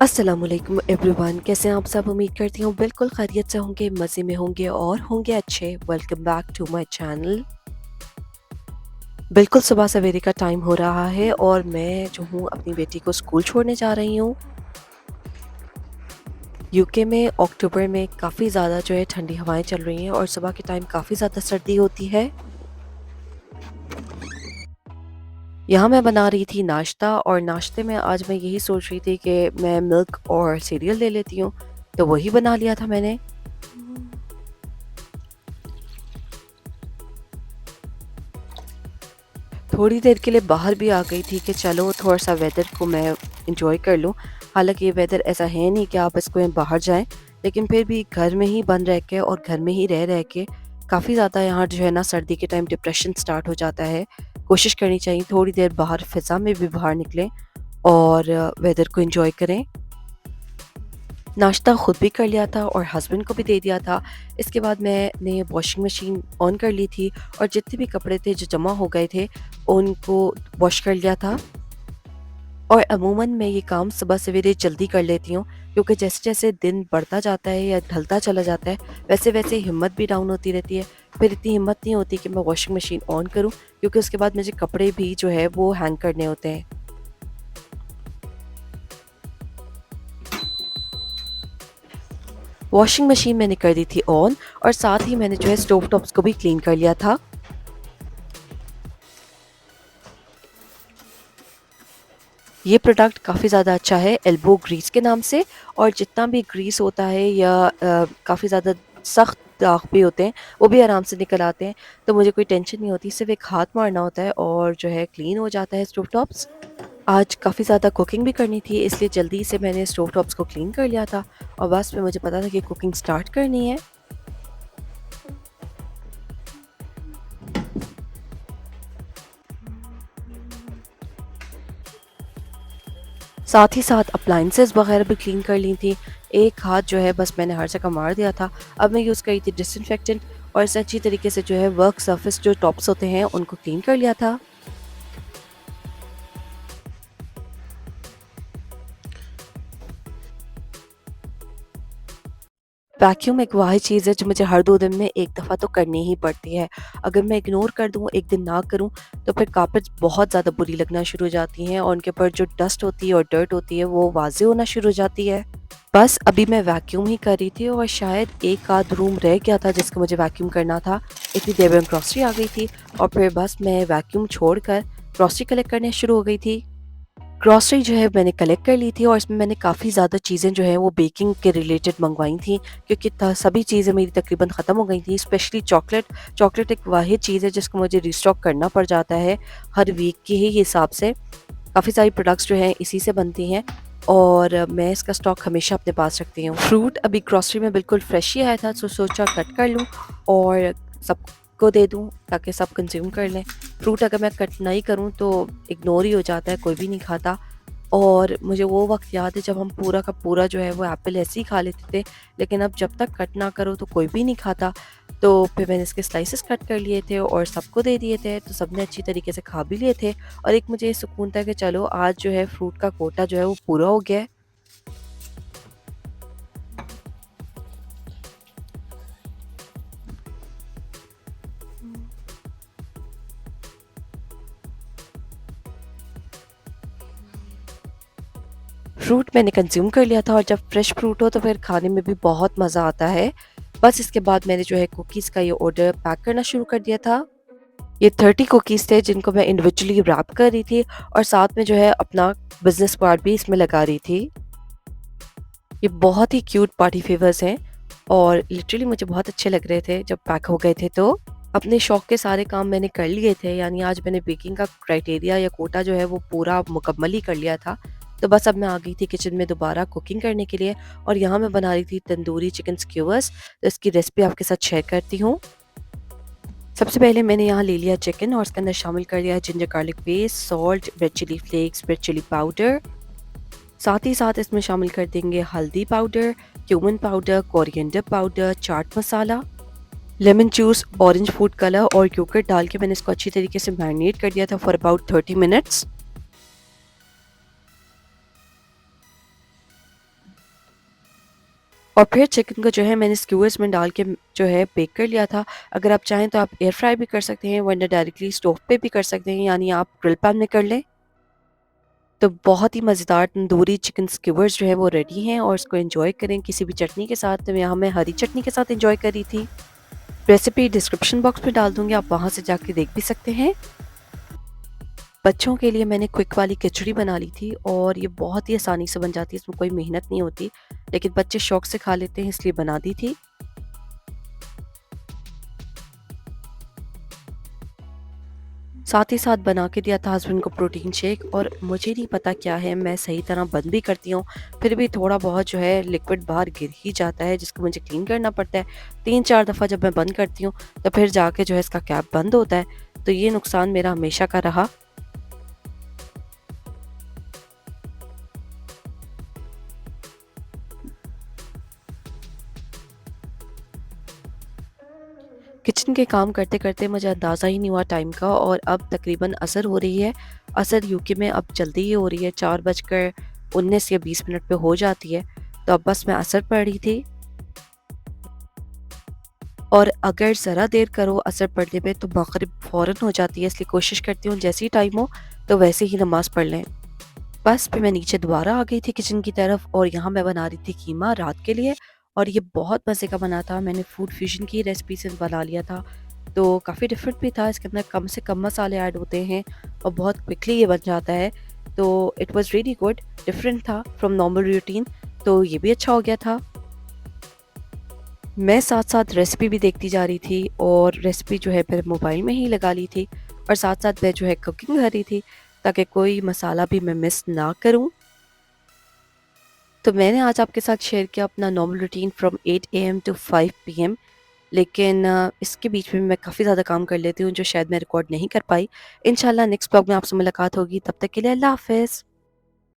अस्सलामुअलैकुम एवरीवन, कैसे हैं आप सब। उम्मीद करती हूँ बिल्कुल खैरियत से होंगे, मज़े में होंगे और होंगे अच्छे। Welcome back to my channel. बिल्कुल सुबह सवेरे का टाइम हो रहा है और मैं जो हूँ अपनी बेटी को स्कूल छोड़ने जा रही हूँ। यूके में अक्टूबर में काफ़ी ज़्यादा जो है ठंडी हवाएं चल रही हैं और सुबह के टाइम काफ़ी ज़्यादा सर्दी होती है। यहाँ मैं बना रही थी नाश्ता और नाश्ते में आज मैं यही सोच रही थी कि मैं मिल्क और सीरियल ले लेती हूँ, तो वही बना लिया था मैंने। थोड़ी देर के लिए बाहर भी आ गई थी कि चलो थोड़ा-सा वेदर को मैं एन्जॉय कर लूँ। हालाँकि ये वेदर ऐसा है नहीं कि आप इसको बाहर जाएँ, लेकिन फिर भी घर में ही बंद रह के और घर में ही रह के काफ़ी ज़्यादा यहाँ जो है ना सर्दी के टाइम डिप्रेशन स्टार्ट हो जाता है। कोशिश करनी चाहिए थोड़ी देर बाहर फ़िज़ा में भी बाहर निकलें और वेदर को एन्जॉय करें। नाश्ता खुद भी कर लिया था और हस्बैंड को भी दे दिया था। इसके बाद मैंने वॉशिंग मशीन ऑन कर ली थी और जितने भी कपड़े थे जो जमा हो गए थे, उनको वॉश कर लिया था। और अमूमन मैं ये काम सुबह सवेरे जल्दी कर लेती हूँ, क्योंकि जैसे-जैसे दिन बढ़ता जाता है या ढलता चला जाता है, वैसे-वैसे हिम्मत भी डाउन होती रहती है। फिर इतनी हिम्मत नहीं होती कि मैं वॉशिंग मशीन ऑन करूँ, क्योंकि उसके बाद मुझे कपड़े भी जो है वो हैंग करने होते हैं। वॉशिंग मशीन मैंने कर दी थी ऑन और साथ ही मैंने जो है स्टोव टॉप्स को भी क्लीन कर लिया था। ये प्रोडक्ट काफ़ी ज़्यादा अच्छा है एल्बो ग्रीस के नाम से, और जितना भी ग्रीस होता है या काफ़ी ज़्यादा सख्त दाग भी होते हैं, वो भी आराम से निकल आते हैं। तो मुझे कोई टेंशन नहीं होती, सिर्फ़ एक हाथ मारना होता है और जो है क्लीन हो जाता है स्टोव टॉप्स। आज काफ़ी ज़्यादा कुकिंग भी करनी थी, इसलिए जल्दी से मैंने स्टोव टॉप्स को क्लीन कर लिया था और बस फिर मुझे पता था कि कुकिंग स्टार्ट करनी है। साथ ही साथ अप्लायंसेस वगैरह भी क्लीन कर ली थी। एक हाथ जो है बस मैंने हर जगह मार दिया था। अब मैं यूज़ करी थी डिसइंफेक्टेंट और इसे अच्छी तरीके से जो है वर्क सरफेस जो टॉप्स होते हैं उनको क्लीन कर लिया था। वैक्यूम एक वाहिद चीज़ है जो मुझे हर 2 दिन में 1 दफ़ा तो करनी ही पड़ती है। अगर मैं इग्नोर कर दूँ, एक दिन ना करूँ, तो फिर कारपेट्स बहुत ज़्यादा बुरी लगना शुरू हो जाती हैं और उनके ऊपर जो डस्ट होती है और डर्ट होती है वो वाज़ेह होना शुरू हो जाती है। बस अभी मैं वैक्यूम ही कर रही थी और शायद एक आध रूम रह गया था जिसको मुझे वैक्यूम करना था। इतनी देर में ग्रॉसरी आ गई थी और फिर बस मैं वैक्यूम छोड़कर ग्रॉसरी कलेक्ट करने शुरू हो गई थी। ग्रॉसरी जो है मैंने कलेक्ट कर ली थी और इसमें मैंने काफ़ी ज़्यादा चीज़ें जो हैं वो बेकिंग के रिलेटेड मंगवाई थी, क्योंकि सभी चीज़ें मेरी तकरीबन ख़त्म हो गई थी। Specially chocolate. चॉकलेट एक वाहिद चीज़ है जिसको मुझे रिस्टॉक करना पड़ जाता है हर वीक के ही हिसाब से। काफ़ी सारी प्रोडक्ट्स जो हैं इसी से बनती हैं और मैं इसका स्टॉक हमेशा अपने पास रखती हूँ। फ्रूट अभी ग्रॉसरी में बिल्कुल फ्रेश ही आया था, तो सोचा कट कर लूँ और सबको दे दूँ ताकि सब कंज्यूम कर लें। फ्रूट अगर मैं कट नहीं करूँ तो इग्नोर ही हो जाता है, कोई भी नहीं खाता। और मुझे वो वक़्त याद है जब हम पूरा का पूरा जो है वो एप्पल ऐसे ही खा लेते थे, लेकिन अब जब तक कट ना करो तो कोई भी नहीं खाता। तो फिर मैंने इसके स्लाइसेस कट कर लिए थे और सबको दे दिए थे, तो सबने अच्छी तरीके से खा भी लिए थे और एक मुझे ये सुकून था कि चलो आज जो है फ्रूट का कोटा जो है वो पूरा हो गया है। फ्रूट मैंने कंज़्यूम कर लिया था और जब फ्रेश फ्रूट हो तो फिर खाने में भी बहुत मज़ा आता है। बस इसके बाद मैंने जो है कुकीज़ का ये ऑर्डर पैक करना शुरू कर दिया था। ये 30 कुकीज़ थे जिनको मैं इंडिविजुअली रैप कर रही थी और साथ में जो है अपना बिज़नेस कार्ड भी इसमें लगा रही थी। ये बहुत ही क्यूट पार्टी फेवर्स हैं और लिटरली मुझे बहुत अच्छे लग रहे थे जब पैक हो गए थे तो। अपने शौक के सारे काम मैंने कर लिए थे, यानी आज मैंने बेकिंग का क्राइटेरिया या कोटा जो है वो पूरा मुकम्मल ही कर लिया था। तो बस अब मैं आ गई थी किचन में दोबारा कुकिंग करने के लिए और यहाँ मैं बना रही थी तंदूरी चिकन स्क्यूवर्स। तो इसकी रेसिपी आपके साथ शेयर करती हूँ। सबसे पहले मैंने यहाँ ले लिया चिकन और इसके अंदर शामिल कर लिया ginger garlic paste, salt, red chilli flakes, red chilli powder. साथ ही साथ इसमें शामिल कर देंगे हल्दी powder, cumin powder, coriander powder, chaat masala, lemon juice, orange food colour और योगर्ट डाल के मैंने इसको अच्छी तरीके से मैरिनेट कर दिया था फॉर अबाउट 30 मिनट्स। और फिर चिकन को जो है मैंने स्क्यूअर्स में डाल के जो है बेक कर लिया था। अगर आप चाहें तो आप एयर फ्राई भी कर सकते हैं, वरना डायरेक्टली स्टोव पे भी कर सकते हैं, यानी आप ग्रिल पैन में कर लें। तो बहुत ही मज़ेदार तंदूरी चिकन स्क्यूअर्स जो है वो रेडी हैं और इसको एंजॉय करें किसी भी चटनी के साथ। तो यहाँ मैं हरी चटनी के साथ एंजॉय करी थी। रेसिपी डिस्क्रिप्शन बॉक्स में डाल दूँगी, आप वहाँ से जाके देख भी सकते हैं। बच्चों के लिए मैंने क्विक वाली खिचड़ी बना ली थी और ये बहुत ही आसानी से बन जाती है, इसमें कोई मेहनत नहीं होती, लेकिन बच्चे शौक से खा लेते हैं इसलिए बना दी थी। साथ ही साथ बना के दिया था हस्बैंड को प्रोटीन शेक। और मुझे नहीं पता क्या है, मैं सही तरह बंद भी करती हूँ, फिर भी थोड़ा बहुत जो है लिक्विड बाहर गिर ही जाता है, जिसको मुझे क्लीन करना पड़ता है। 3-4 दफ़ा जब मैं बंद करती हूँ तो फिर जाके जो है इसका कैप बंद होता है। तो ये नुकसान मेरा हमेशा का रहा। किचन के काम करते-करते मुझे अंदाज़ा ही नहीं हुआ टाइम का और अब तकरीबन असर हो रही है। असर यूके में अब जल्दी ही हो रही है, 4 बजकर 19 या 20 मिनट पे हो जाती है। तो अब बस मैं असर पढ़ रही थी। और अगर ज़रा देर करो असर पढ़ने में तो मग़रिब फ़ौरन हो जाती है, इसलिए कोशिश करती हूँ जैसे ही टाइम हो तो वैसे ही नमाज़ पढ़ लें। बस फिर मैं नीचे दोबारा आ गई थी किचन की तरफ और यहाँ मैं बना रही थी कीमा रात के लिए। और ये बहुत मज़े का बना था, मैंने फूड फ्यूजन की रेसिपी से बना लिया था। तो काफ़ी डिफरेंट भी था, इसके अंदर कम से कम मसाले ऐड होते हैं और बहुत क्विकली ये बन जाता है। तो it was really good, different था फ्रॉम नॉर्मल रूटीन, तो ये भी अच्छा हो गया था। मैं साथ-साथ रेसिपी भी देखती जा रही थी और रेसिपी जो है फिर मोबाइल में ही लगा ली थी और साथ-साथ मैं जो है कुकिंग कर रही थी ताकि कोई मसाला भी मैं मिस ना करूँ। तो मैंने आज आपके साथ शेयर किया अपना normal routine from 8 AM to 5 PM. लेकिन इसके बीच में मैं काफ़ी ज़्यादा काम कर लेती हूँ जो शायद मैं रिकॉर्ड नहीं कर पाई। इंशाल्लाह नेक्स्ट व्लॉग में आपसे मुलाकात होगी, तब तक के लिए अल्लाह हाफ़िज़।